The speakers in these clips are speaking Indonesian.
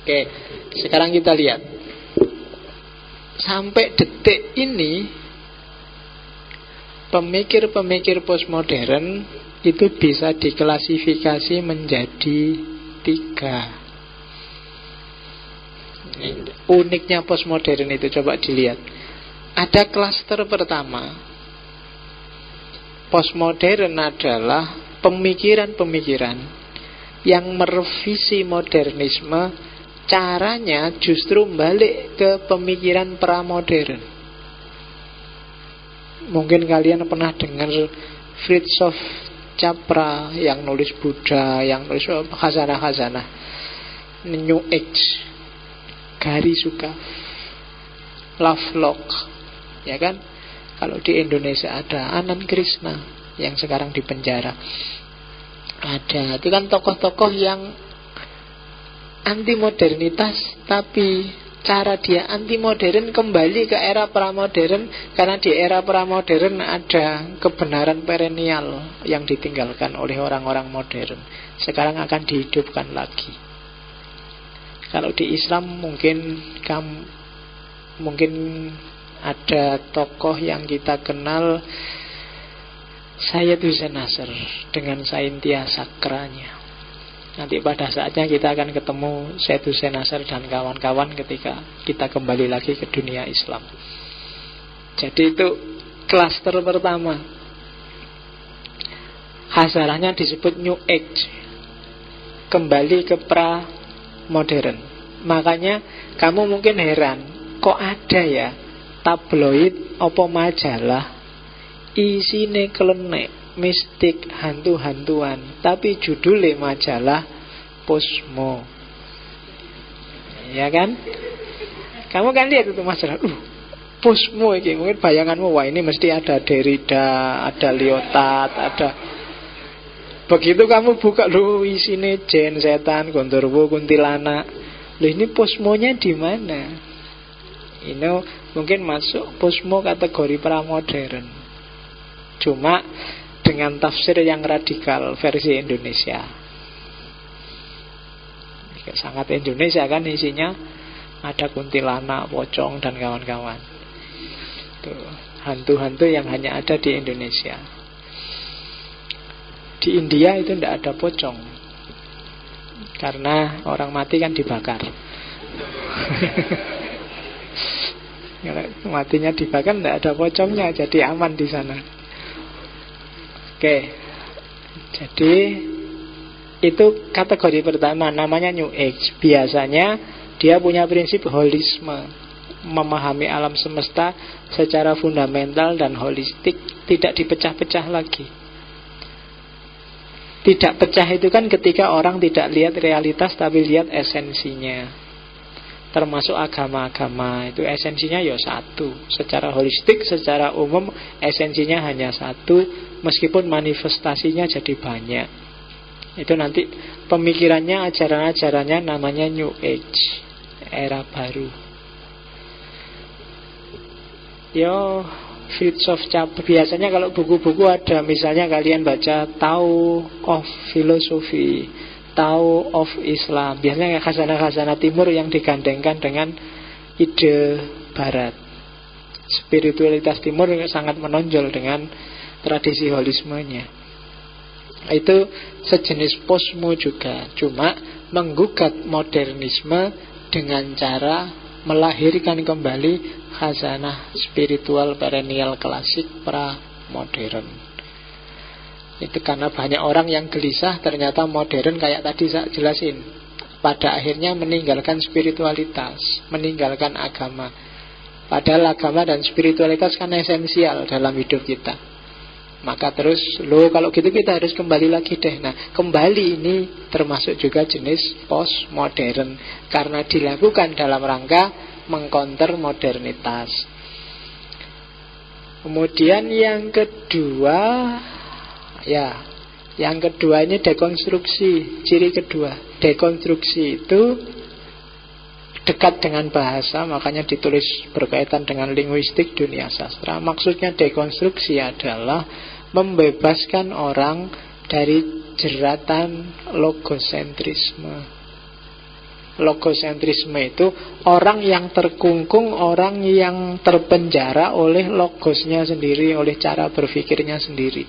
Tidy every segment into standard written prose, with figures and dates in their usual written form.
Oke, sekarang kita lihat. Sampai detik ini pemikir-pemikir postmodern itu bisa diklasifikasi menjadi 3. Uniknya postmodern itu, coba dilihat. Ada klaster pertama. Postmodern adalah pemikiran-pemikiran yang merevisi modernisme, caranya justru balik ke pemikiran pramodern. Mungkin kalian pernah dengar Fritjof Capra yang nulis Buddha, yang nulis khazanah-khazanah, New Age, Gary Zukav, Lovelock, ya kan? Kalau di Indonesia ada Anand Krishna yang sekarang di penjara. Ada, itu kan tokoh-tokoh yang anti modernitas, tapi cara dia anti modern kembali ke era pramodern, karena di era pramodern ada kebenaran perennial yang ditinggalkan oleh orang-orang modern, sekarang akan dihidupkan lagi. Kalau di Islam mungkin ada tokoh yang kita kenal, Sayyid Hussein Nasr dengan Saintia Sakranya. Nanti pada saatnya kita akan ketemu Sayyid Hussein Nasr dan kawan-kawan ketika kita kembali lagi ke dunia Islam. Jadi itu klaster pertama. Hazarahnya disebut New Age, kembali ke pra-modern. Makanya kamu mungkin heran, kok ada ya tabloid apa majalah isine klenek, mistik, hantu-hantuan, tapi judulnya majalah Posmo. Ya kan? Kamu kan lihat itu majalah, Posmo ini, mungkin bayanganmu, wah ini mesti ada Derrida, ada Lyotard, ada. Begitu kamu buka, isine jin, setan, gondorwo, kuntilanak. Ini Posmonya di mana? Ini mungkin masuk Posmo kategori pramodern, cuma dengan tafsir yang radikal versi Indonesia. Sangat Indonesia kan isinya, ada kuntilanak, pocong dan kawan-kawan. Tuh, hantu-hantu yang hanya ada di Indonesia. Di India itu tidak ada pocong, karena orang mati kan dibakar. Matinya dibakar, tidak ada pocongnya, jadi aman di sana. Oke, jadi itu kategori pertama, namanya New Age. Biasanya dia punya prinsip holisme, memahami alam semesta secara fundamental dan holistik, tidak dipecah-pecah lagi. Tidak pecah itu kan ketika orang tidak lihat realitas tapi lihat esensinya. Termasuk agama-agama itu esensinya ya satu. Secara holistik, secara umum esensinya hanya satu, meskipun manifestasinya jadi banyak. Itu nanti pemikirannya, ajaran-ajarannya namanya New Age, era baru. Yo, Fritjof Capra. Biasanya kalau buku-buku ada, misalnya kalian baca Tao of Philosophy, Tao of Islam, biasanya khazanah-khazanah timur yang digandengkan dengan ide barat. Spiritualitas timur sangat menonjol dengan tradisi holismenya. Itu sejenis posmo juga, cuma menggugat modernisme dengan cara melahirkan kembali khazanah spiritual perennial klasik pra-modern. Itu karena banyak orang yang gelisah, ternyata modern kayak tadi saya jelasin, pada akhirnya meninggalkan spiritualitas, meninggalkan agama. Padahal agama dan spiritualitas kan esensial dalam hidup kita. Maka terus, kalau gitu kita harus kembali lagi deh. Nah, kembali ini termasuk juga jenis postmodern, karena dilakukan dalam rangka mengkonter modernitas. Kemudian yang kedua, yang kedua ini dekonstruksi. Ciri kedua, dekonstruksi itu dekat dengan bahasa, makanya ditulis berkaitan dengan linguistik dunia sastra. Maksudnya dekonstruksi adalah membebaskan orang dari jeratan logosentrisme. logosentrisme itu orang yang terkungkung, orang yang terpenjara oleh logosnya sendiri, oleh cara berpikirnya sendiri.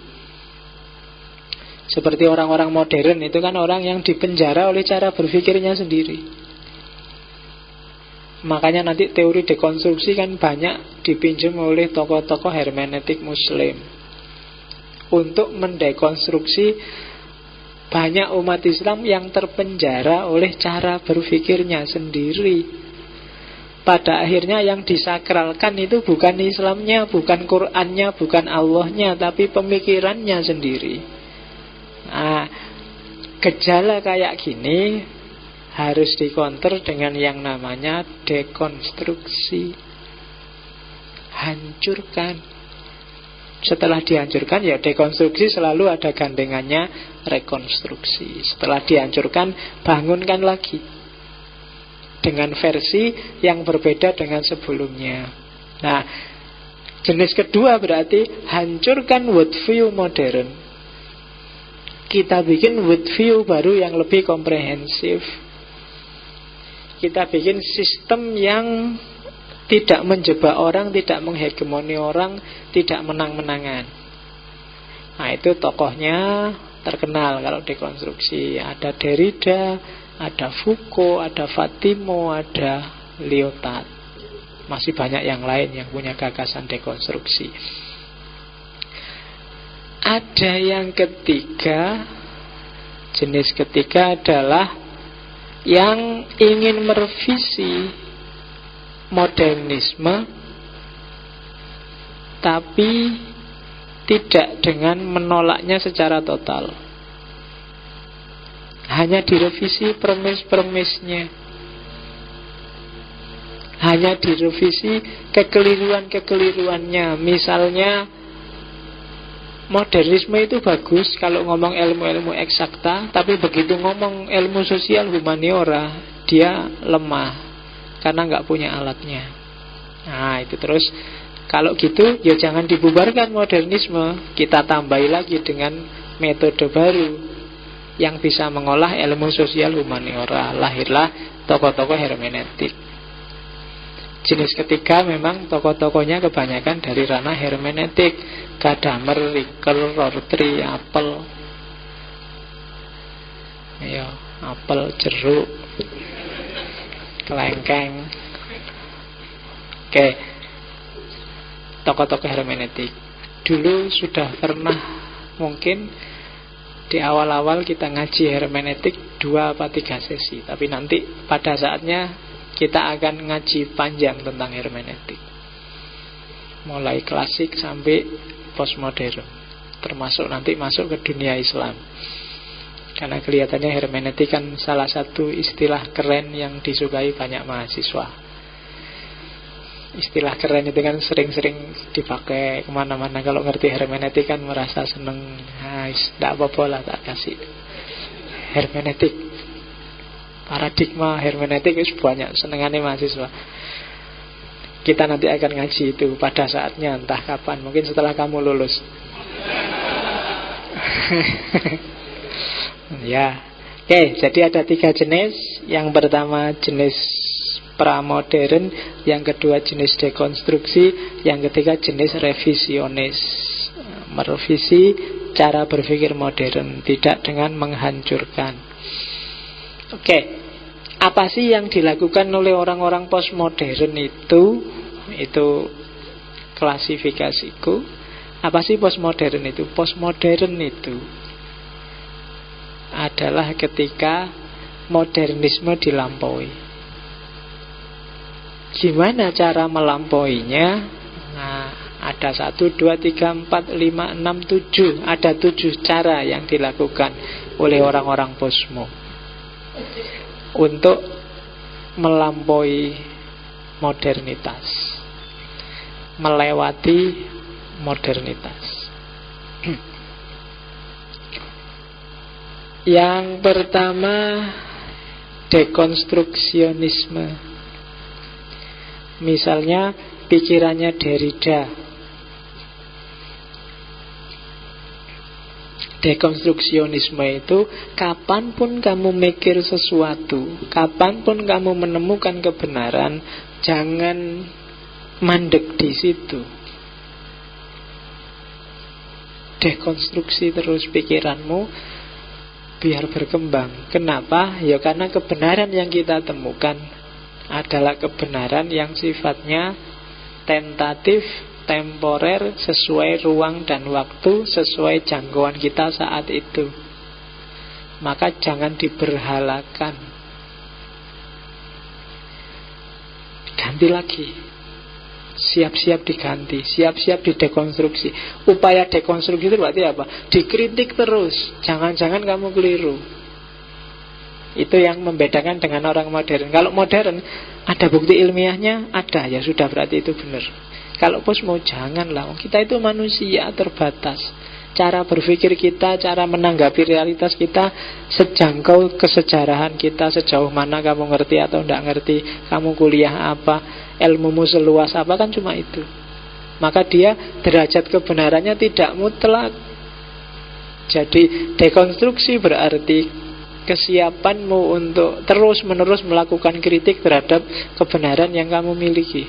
Seperti orang-orang modern itu kan orang yang dipenjara oleh cara berpikirnya sendiri. Makanya nanti teori dekonstruksi kan banyak dipinjam oleh tokoh-tokoh hermeneutik Muslim untuk mendekonstruksi banyak umat Islam yang terpenjara oleh cara berpikirnya sendiri. Pada akhirnya yang disakralkan itu bukan Islamnya, bukan Qurannya, bukan Allahnya, tapi pemikirannya sendiri. Nah, gejala kayak gini harus dikonter dengan yang namanya dekonstruksi. Hancurkan. Setelah dihancurkan, ya dekonstruksi selalu ada gandengannya rekonstruksi. Setelah dihancurkan, bangunkan lagi dengan versi yang berbeda dengan sebelumnya. Nah, jenis kedua berarti hancurkan worldview modern. Kita bikin worldview baru yang lebih komprehensif. Kita bikin sistem yang tidak menjebak orang, tidak menghegemoni orang, tidak menang-menangan. Nah, itu tokohnya terkenal kalau dekonstruksi. Ada Derrida, ada Foucault, ada Fatimo, ada Lyotard. Masih banyak yang lain yang punya gagasan dekonstruksi. Ada yang ketiga, jenis ketiga adalah yang ingin merevisi modernisme, tapi tidak dengan menolaknya secara total. Hanya direvisi premis-premisnya, hanya direvisi kekeliruan-kekeliruannya. Misalnya, modernisme itu bagus kalau ngomong ilmu-ilmu eksakta, tapi begitu ngomong ilmu sosial humaniora, dia lemah karena nggak punya alatnya. Nah, itu terus. Kalau gitu, ya jangan dibubarkan modernisme. Kita tambahi lagi dengan metode baru yang bisa mengolah ilmu sosial humaniora. Lahirlah tokoh-tokoh hermeneutik. Jenis ketiga memang tokoh-tokohnya kebanyakan dari ranah hermeneutik. Gadamer, Ricker, Rorty, Apel. Ayo, apel, jeruk, kelengkeng. Oke. Tokoh-tokoh hermeneutik. Dulu sudah pernah mungkin di awal-awal kita ngaji hermeneutik 2 atau 3 sesi. Tapi nanti pada saatnya kita akan ngaji panjang tentang hermeneutik, mulai klasik sampai postmodern, termasuk nanti masuk ke dunia Islam. Karena kelihatannya hermeneutik kan salah satu istilah keren yang disukai banyak mahasiswa. Istilah keren itu kan sering-sering dipakai kemana-mana. Kalau ngerti hermeneutik kan merasa seneng. Nah, tidak apa-apa lah, tak kasih hermeneutik. Paradigma hermeneutik itu banyak senengannya mahasiswa. Kita nanti akan ngaji itu pada saatnya, entah kapan. Mungkin setelah kamu lulus. Ya. Oke, jadi ada 3 jenis. Yang pertama jenis pramodern, yang kedua jenis dekonstruksi, yang ketiga jenis revisionis. Merevisi cara berpikir modern, tidak dengan menghancurkan. Oke, apa sih yang dilakukan oleh orang-orang postmodern itu? Itu klasifikasiku. Apa sih postmodern itu? Postmodern itu adalah ketika modernisme dilampaui. Gimana cara melampauinya? Nah, ada 1, 2, 3, 4, 5, 6, 7. Ada 7 cara yang dilakukan oleh orang-orang posmo untuk melampaui modernitas, melewati modernitas. Yang pertama, dekonstruksionisme. Misalnya pikirannya Derrida. Dekonstruksionisme itu kapanpun kamu mikir sesuatu, kapanpun kamu menemukan kebenaran, jangan mandek di situ. Dekonstruksi terus pikiranmu biar berkembang. Kenapa? Ya karena kebenaran yang kita temukan adalah kebenaran yang sifatnya tentatif, temporer, sesuai ruang dan waktu, sesuai jangkauan kita saat itu. Maka jangan diberhalakan. Ganti lagi. Siap-siap diganti, siap-siap didekonstruksi. Upaya dekonstruksi itu berarti apa? Dikritik terus. Jangan-jangan kamu keliru. Itu yang membedakan dengan orang modern. Kalau modern, ada bukti ilmiahnya? Ada, ya sudah berarti itu benar. Kalau posmo, janganlah. Kita itu manusia terbatas. Cara berpikir kita, cara menanggapi realitas kita sejangkau kesejarahan kita. Sejauh mana kamu ngerti atau tidak ngerti, kamu kuliah apa, ilmumu seluas apa, kan cuma itu. Maka dia derajat kebenarannya tidak mutlak. Jadi dekonstruksi berarti kesiapanmu untuk terus-menerus melakukan kritik terhadap kebenaran yang kamu miliki,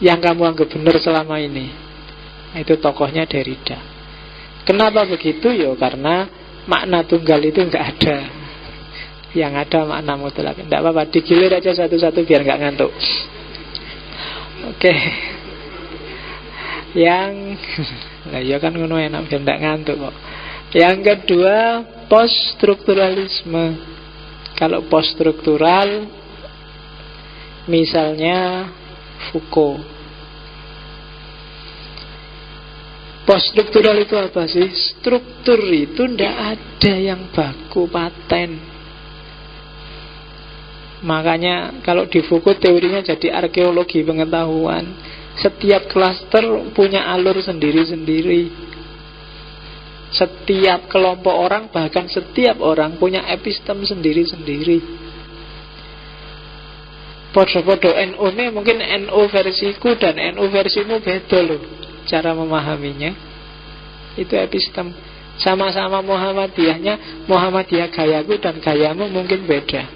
yang kamu anggap benar selama ini. Itu tokohnya Derrida. Kenapa begitu? Ya karena makna tunggal itu nggak ada. Yang ada makna mutlak. Tidak apa-apa, digilir aja satu-satu biar nggak ngantuk. Oke. Yang nah ya kan ngono enak biar nggak ngantuk kok. Yang kedua, poststrukturalisme. Kalau poststruktural, misalnya Foucault. Poststruktural itu apa sih? Struktur itu tidak ada yang baku paten. Makanya kalau di Foucault teorinya jadi arkeologi pengetahuan. Setiap klaster punya alur sendiri-sendiri. Setiap kelompok orang, bahkan setiap orang punya epistem sendiri-sendiri. Podo-podo NU ini mungkin NU versiku dan NU versimu beda loh. Cara memahaminya itu epistem. Sama-sama Muhammadiyahnya, Muhammadiyah gayaku dan gayamu mungkin beda.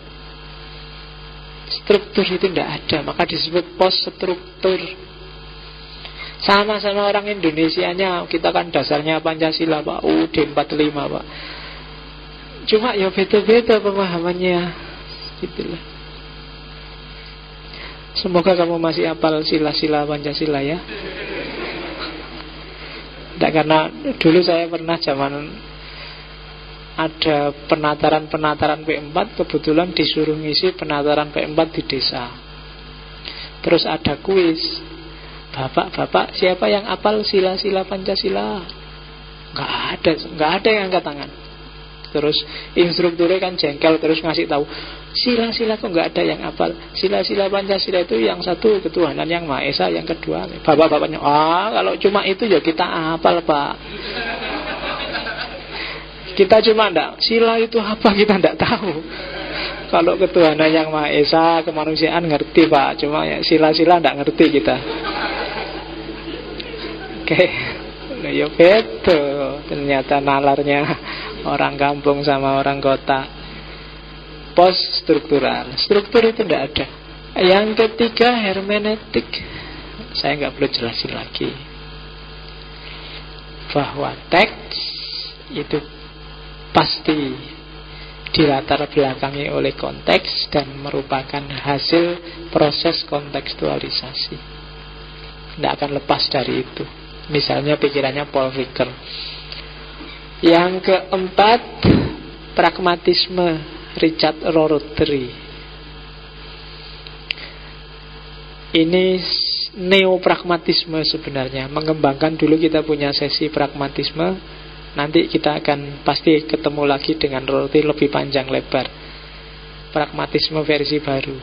Struktur itu tidak ada, maka disebut post struktur. Sama-sama orang Indonesianya, kita kan dasarnya Pancasila Pak, UUD 45 Pak. Cuma ya beda-beda pemahamannya. Gitulah. Semoga kamu masih hafal sila-sila Pancasila ya. Tidak, karena dulu saya pernah zaman ada penataran P4, kebetulan disuruh ngisi penataran P4 di desa. Terus ada kuis. Bapak, siapa yang hafal sila-sila Pancasila? Nggak ada yang angkat tangan. Terus instrukturnya kan jengkel, terus ngasih tahu, sila-sila kok nggak ada yang hafal. Sila-sila Pancasila itu yang satu ketuhanan yang Maha Esa, yang kedua bapak-bapaknya. Kalau cuma itu ya kita hafal Pak. Kita cuma enggak, sila itu apa kita enggak tahu. Kalau ketuhanan yang Maha Esa, kemanusiaan ngerti Pak, cuma ya sila-sila enggak ngerti kita. Oke. Nah, ya betul. Ternyata nalarnya orang kampung sama orang kota. Poststruktural. Struktur itu tidak ada. Yang ketiga, hermeneutik. Saya nggak perlu jelasin lagi bahwa teks itu pasti dilatar belakangi oleh konteks dan merupakan hasil proses kontekstualisasi. Tidak akan lepas dari itu. Misalnya pikirannya Paul Ricoeur. Yang keempat, pragmatisme, Richard Rorty. Ini neopragmatisme sebenarnya. Mengembangkan, dulu kita punya sesi pragmatisme. Nanti kita akan pasti ketemu lagi dengan Rorty lebih panjang lebar. Pragmatisme versi baru.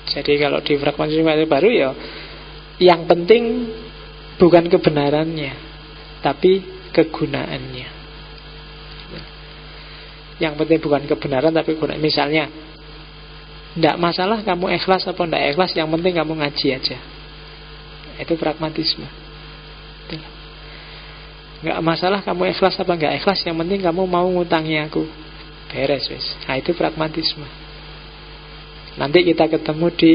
Jadi kalau di pragmatisme versi baru ya, yang penting bukan kebenarannya, tapi kegunaannya. Yang penting bukan kebenaran tapi kegunaan. Misalnya, tidak masalah kamu ikhlas atau tidak ikhlas, yang penting kamu ngaji aja. Itu pragmatisme. Nggak masalah kamu ikhlas apa nggak ikhlas, yang penting kamu mau ngutangi aku. Beres wis. Nah itu pragmatisme. Nanti kita ketemu di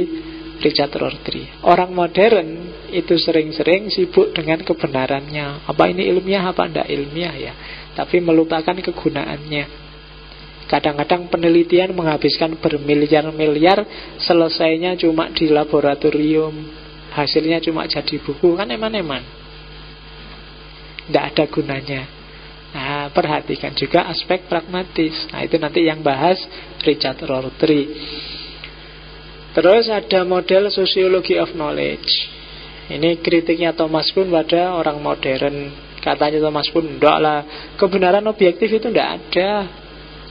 Richard Rorty. Orang modern itu sering-sering sibuk dengan kebenarannya. Apa ini ilmiah, apa tidak ilmiah ya. Tapi melupakan kegunaannya. Kadang-kadang penelitian menghabiskan bermiliar-miliar, selesainya cuma di laboratorium, hasilnya cuma jadi buku. Kan eman-eman, tidak ada gunanya. Nah, perhatikan juga aspek pragmatis. Nah, itu nanti yang bahas Richard Rorty. Terus ada model sociology of knowledge. Ini kritiknya Thomas Kuhn pada orang modern. Katanya Thomas Kuhn, enggak lah, kebenaran objektif itu enggak ada.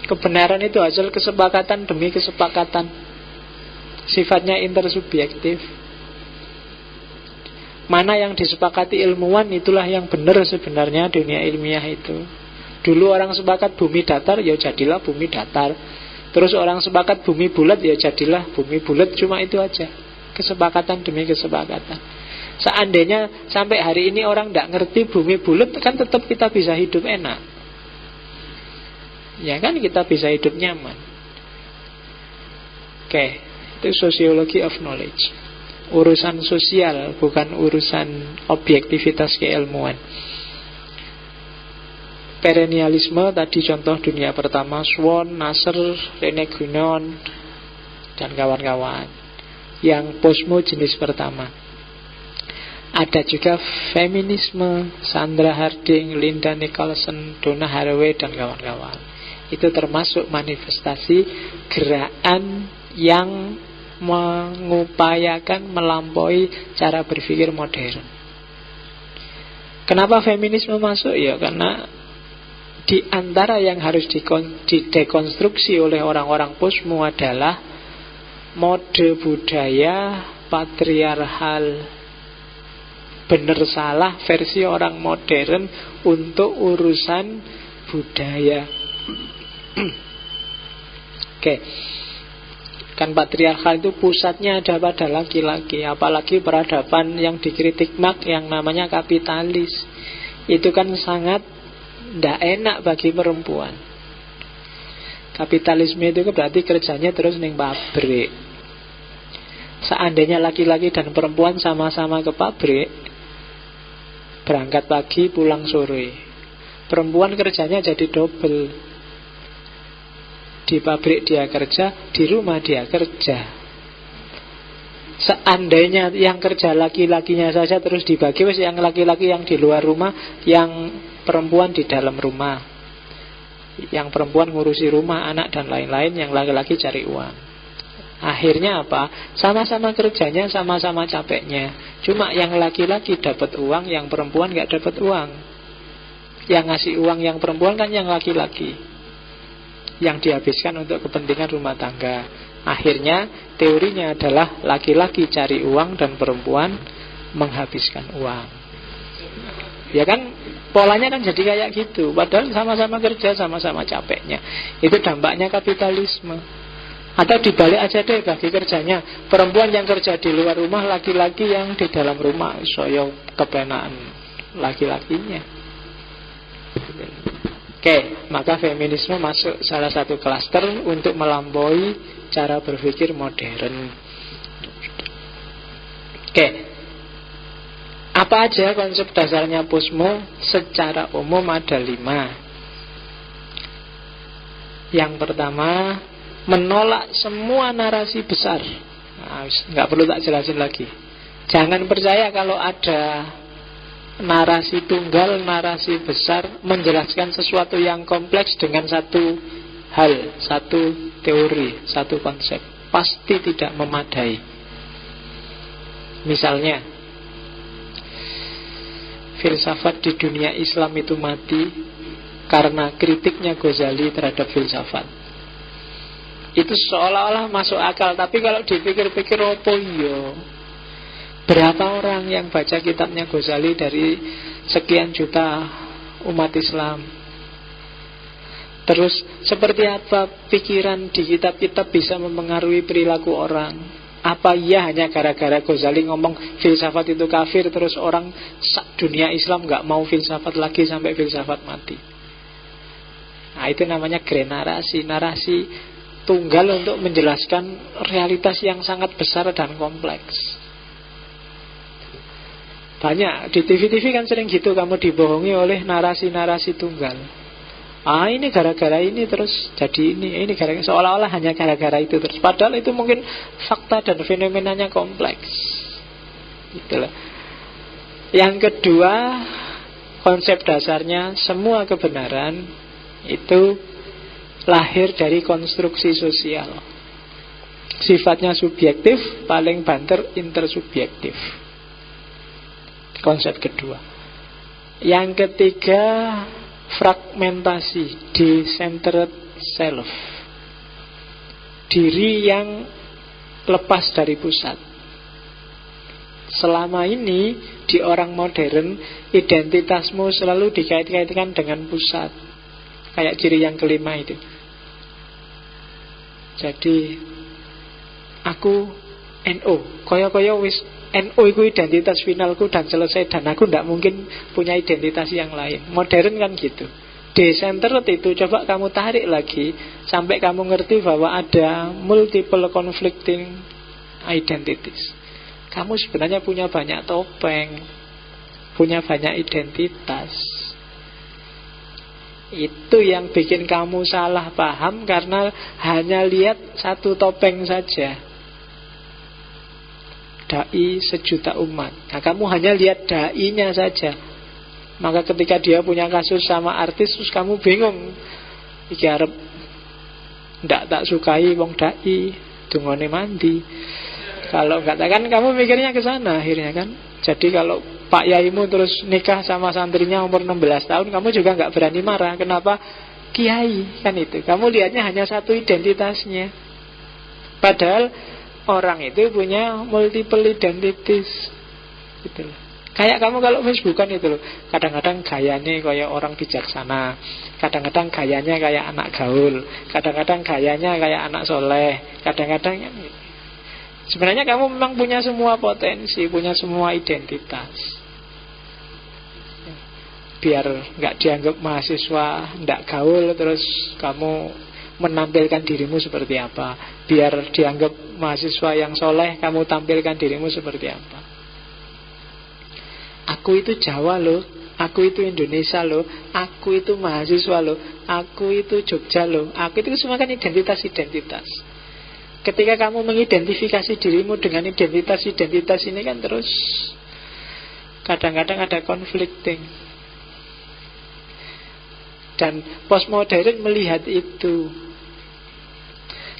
Kebenaran itu hasil kesepakatan demi kesepakatan. Sifatnya intersubjektif. Mana yang disepakati ilmuwan, itulah yang benar sebenarnya dunia ilmiah itu. Dulu orang sepakat bumi datar, ya jadilah bumi datar. Terus orang sepakat bumi bulat, ya jadilah bumi bulat. Cuma itu aja, kesepakatan demi kesepakatan. Seandainya sampai hari ini orang tidak ngerti bumi bulat, kan tetap kita bisa hidup enak. Ya kan, kita bisa hidup nyaman. Oke, itu sociology of knowledge. Urusan sosial, bukan urusan objektivitas keilmuan. Perennialisme tadi contoh dunia pertama, Swan, Nasser, Rene Guénon dan kawan-kawan. Yang posmo jenis pertama. Ada juga feminisme, Sandra Harding, Linda Nicholson, Donna Haraway dan kawan-kawan. Itu termasuk manifestasi gerakan yang mengupayakan melampaui cara berpikir modern. Kenapa feminisme masuk? Ya karena di antara yang harus didekonstruksi oleh orang-orang posmo adalah mode budaya patriarkal benar salah versi orang modern untuk urusan budaya. Oke. Kan patriarkal itu pusatnya ada pada laki-laki. Apalagi peradaban yang dikritik Marx yang namanya kapitalis. Itu kan sangat tidak enak bagi perempuan. Kapitalisme itu berarti kerjanya terus ning pabrik. Seandainya laki-laki dan perempuan sama-sama ke pabrik, berangkat pagi pulang sore, perempuan kerjanya jadi double. Di pabrik dia kerja, di rumah dia kerja. Seandainya yang kerja laki-lakinya saja terus dibagi, wes yang laki-laki yang di luar rumah, yang perempuan di dalam rumah. Yang perempuan ngurusi rumah, anak dan lain-lain, yang laki-laki cari uang. Akhirnya apa? Sama-sama kerjanya, sama-sama capeknya. Cuma yang laki-laki dapat uang, yang perempuan gak dapat uang. Yang ngasih uang yang perempuan kan yang laki-laki, yang dihabiskan untuk kepentingan rumah tangga. Akhirnya teorinya adalah laki-laki cari uang dan perempuan menghabiskan uang. Ya kan, polanya kan jadi kayak gitu. Padahal sama-sama kerja, sama-sama capeknya. Itu dampaknya kapitalisme. Atau dibalik aja deh bagi kerjanya, perempuan yang kerja di luar rumah, laki-laki yang di dalam rumah. Soyo kepenaan laki-lakinya. Oke, maka feminisme masuk salah satu klaster untuk melampaui cara berpikir modern. Oke, apa aja konsep dasarnya posmo? Secara umum ada 5. Yang pertama, menolak semua narasi besar. Nah, nggak perlu tak jelasin lagi. Jangan percaya kalau ada narasi tunggal, narasi besar menjelaskan sesuatu yang kompleks dengan satu hal, satu teori, satu konsep. Pasti tidak memadai. Misalnya, filsafat di dunia Islam itu mati karena kritiknya Ghazali terhadap filsafat. Itu seolah-olah masuk akal, tapi kalau dipikir-pikir, apa iya? Berapa orang yang baca kitabnya Ghazali dari sekian juta umat Islam? Terus seperti apa pikiran di kitab-kitab bisa mempengaruhi perilaku orang? Apa iya hanya gara-gara Ghazali ngomong filsafat itu kafir, terus orang dunia Islam gak mau filsafat lagi sampai filsafat mati? Nah, itu namanya grand narasi. Narasi tunggal untuk menjelaskan realitas yang sangat besar dan kompleks. Banyak di TV-TV kan sering gitu, kamu dibohongi oleh narasi-narasi tunggal. Ini gara-gara ini terus jadi ini gara-gara, seolah-olah hanya gara-gara itu terus. Padahal itu mungkin fakta dan fenomenanya kompleks. Itulah. Yang kedua, konsep dasarnya semua kebenaran itu lahir dari konstruksi sosial. Sifatnya subjektif, paling banter intersubjektif. Konsep kedua. Yang ketiga, fragmentasi, decentered self, diri yang lepas dari pusat. Selama ini di orang modern, identitasmu selalu dikait-kaitkan dengan pusat. Kayak ciri yang kelima itu. Jadi aku NO, koyo-koyo wis NO itu identitas finalku dan selesai, dan aku tidak mungkin punya identitas yang lain. Modern kan gitu. Decentered itu coba kamu tarik lagi sampai kamu ngerti bahwa ada multiple conflicting identities. Kamu sebenarnya punya banyak topeng, punya banyak identitas. Itu yang bikin kamu salah paham karena hanya lihat satu topeng saja. Dai sejuta umat. Nah, kamu hanya lihat dai-nya saja. Maka ketika dia punya kasus sama artis, terus kamu bingung. Iki arep ndak tak sukai wong dai, dungone mandi. Kalau enggak kan kamu mikirnya ke sana akhirnya kan. Jadi kalau Pak Yaimu terus nikah sama santrinya umur 16 tahun, kamu juga enggak berani marah. Kenapa? Kiai kan itu. Kamu lihatnya hanya satu identitasnya. Padahal orang itu punya multiple identities gitu loh. Kayak kamu kalau Facebookan itu loh, kadang-kadang gayanya kayak orang bijaksana, kadang-kadang gayanya kayak anak gaul, kadang-kadang gayanya kayak anak soleh, kadang-kadang sebenarnya kamu memang punya semua potensi, punya semua identitas. Biar nggak dianggap mahasiswa nggak gaul, terus kamu menampilkan dirimu seperti apa. Biar dianggap mahasiswa yang soleh, kamu tampilkan dirimu seperti apa. Aku itu Jawa loh, aku itu Indonesia loh, aku itu mahasiswa loh, aku itu Jogja loh. Aku itu semua kan identitas-identitas. Ketika kamu mengidentifikasi dirimu dengan identitas-identitas ini kan terus kadang-kadang ada conflicting. Dan postmodern melihat itu.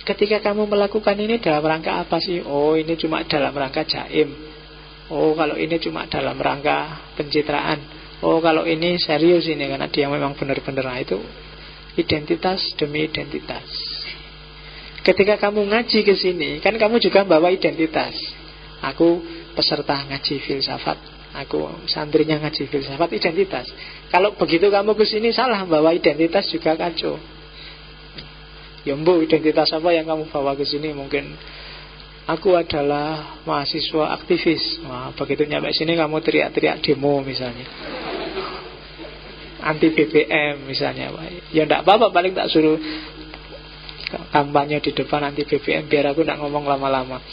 Ketika kamu melakukan ini dalam rangka apa sih? Oh, ini cuma dalam rangka jaim. Oh, kalau ini cuma dalam rangka pencitraan. Oh, kalau ini serius ini karena dia memang benar-benar. Nah, itu identitas demi identitas. Ketika kamu ngaji ke sini, kan kamu juga bawa identitas. Aku peserta ngaji filsafat, aku santrinya ngaji filsafat, identitas. Kalau begitu kamu ke sini salah bawa identitas juga kacau. Ya mbok, identitas apa yang kamu bawa ke sini? Mungkin aku adalah mahasiswa aktivis. Wah, begitu nyampe sini kamu teriak-teriak demo misalnya, anti BBM misalnya. Ya enggak apa-apa, paling tak suruh kampanye di depan anti BBM biar aku enggak ngomong lama-lama.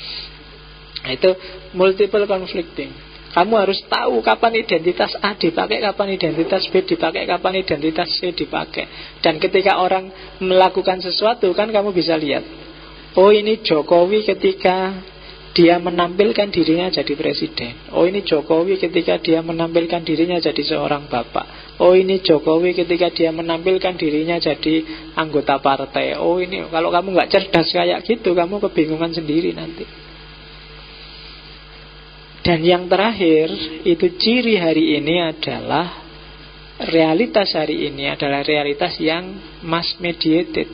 Nah, itu multiple conflicting. Kamu harus tahu kapan identitas A dipakai, kapan identitas B dipakai, kapan identitas C dipakai. Dan ketika orang melakukan sesuatu kan kamu bisa lihat, oh ini Jokowi ketika dia menampilkan dirinya jadi presiden. Oh ini Jokowi ketika dia menampilkan dirinya jadi seorang bapak. Oh ini Jokowi ketika dia menampilkan dirinya jadi anggota partai. Oh ini, kalau kamu gak cerdas kayak gitu, kamu kebingungan sendiri nanti. Dan yang terakhir, itu ciri hari ini adalah realitas hari ini adalah realitas yang mass mediated.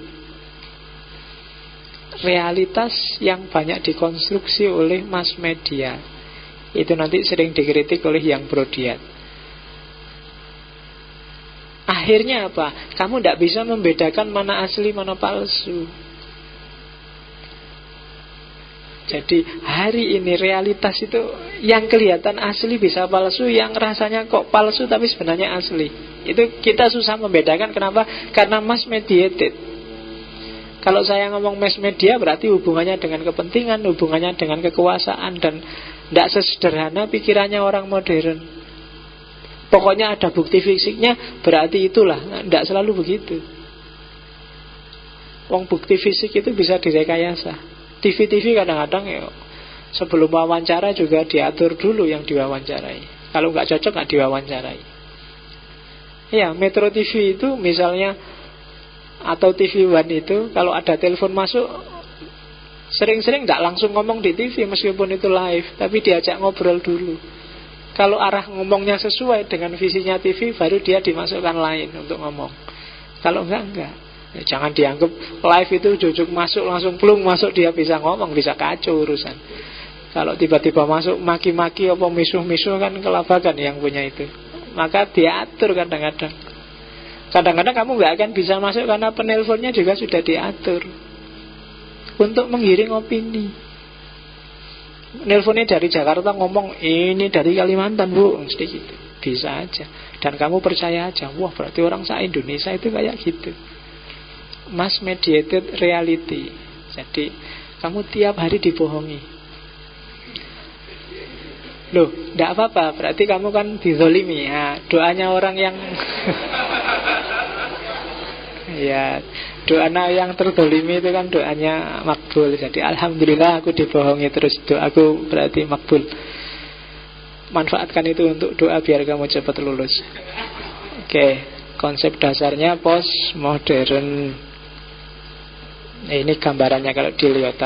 Realitas yang banyak dikonstruksi oleh mass media. Itu nanti sering dikritik oleh yang Brodiat. Akhirnya apa? Kamu tidak bisa membedakan mana asli, mana palsu. Jadi hari ini realitas itu yang kelihatan asli bisa palsu, yang rasanya kok palsu tapi sebenarnya asli. Itu kita susah membedakan. Kenapa? Karena mass mediated. Kalau saya ngomong mass media berarti hubungannya dengan kepentingan, hubungannya dengan kekuasaan, dan tidak sesederhana pikirannya orang modern. Pokoknya ada bukti fisiknya, berarti itulah. Tidak selalu begitu. Wong bukti fisik itu bisa direkayasa. TV-TV kadang-kadang ya, sebelum wawancara juga diatur dulu yang diwawancarai. Kalau nggak cocok nggak diwawancarai. Ya, Metro TV itu misalnya, atau TV One itu, kalau ada telepon masuk, sering-sering nggak langsung ngomong di TV meskipun itu live, tapi diajak ngobrol dulu. Kalau arah ngomongnya sesuai dengan visinya TV, baru dia dimasukkan line untuk ngomong. Kalau enggak. Ya, jangan dianggap live itu jujuk masuk langsung plung masuk dia bisa ngomong, bisa kacau urusan. Kalau tiba-tiba masuk maki-maki apa misuh-misuh kan kelabakan yang punya itu. Maka diatur kadang-kadang. Kadang-kadang kamu nggak akan bisa masuk karena penelponnya juga sudah diatur untuk menggiring opini. Nelponnya dari Jakarta ngomong ini dari Kalimantan bu, mesti gitu. Bisa aja. Dan kamu percaya aja, wah berarti orang se-Indonesia itu kayak gitu. Mass mediated reality. Jadi kamu tiap hari dibohongi. Loh, tidak apa-apa. Berarti kamu kan dizolimi. Ya, doanya orang yang ya, doanya yang terdolimi itu kan doanya makbul. Jadi alhamdulillah aku dibohongi terus, doaku berarti makbul. Manfaatkan itu untuk doa biar kamu cepat lulus. Oke, konsep dasarnya postmodern. Ini gambarannya kalau dilihat.